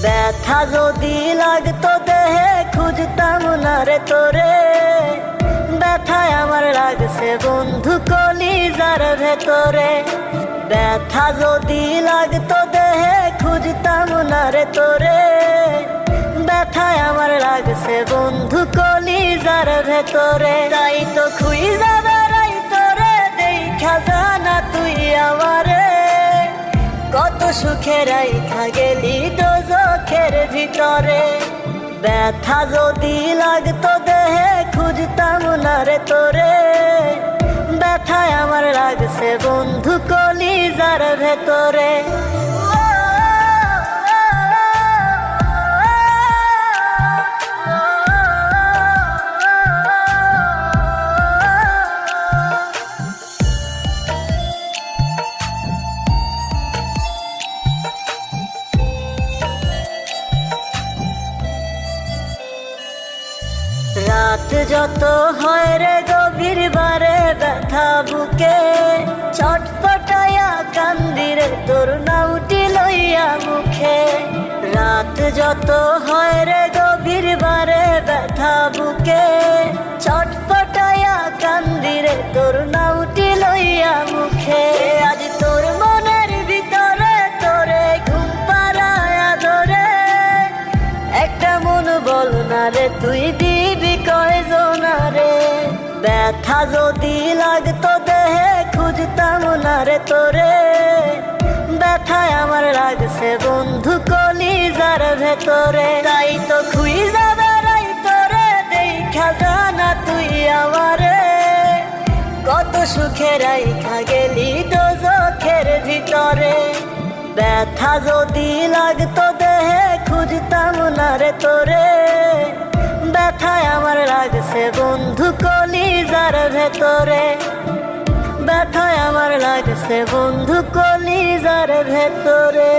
ব্যথা যদি লাগতো দেহে খুঁজতাম না রে তোরে। ব্যথায় আমার লাগছে বন্ধু কলিজার ভেতরে। ব্যথা যদি লাগতো দেহে খুঁজতাম না রে তোরে। ব্যথায় আমার লাগছে বন্ধু কলিজার ভেতরে। তাই তো খুঁজা বেড়াই তোরে দেখা জানা তুই আমারে। কত সুখে রাইখা গেলি দোজখের ভিতরে। ব্যথা যদি লাগতো দেহে খুঁজতাম না রে তোরে। ব্যথায় আমার লাগছে বন্ধু কলিজার ভেতরে। রাত যত হয় রে গভীর বারে ব্যথা বুকে। চটপটায়া কান্দিরে তোর নামটি লইয়া মুখে। রাত যত হয় রে গভীর বারে ব্যথা বুকে। চটপটায়া কান্দিরে তোর নামটি লইয়া মুখে। আজ তোর মনের ভিতরে তোরে ঘুম পাড়ায়া ধরে। একটা মন বল না রে তুই দিবি কয়জনা রে। ব্যথা যদি লাগতো দেহে খুঁজতাম না রে তোরে। ব্যথায় আমার লাগছে বন্ধু কলিজার ভেতরে। তাই তো খুঁজা বেড়াই তোরে দেখা জানা তুই আমারে। কত সুখে রাইখা গেলি দোজখের ভিতরে। ব্যথা যদি লাগতো দেহে খুঁজতাম না রে তোরে। ব্যথায় আমার লাগছে বন্ধু কলিজার ভেতরে। ব্যথায় আমার লাগছে বন্ধু কলিজার ভেতরে।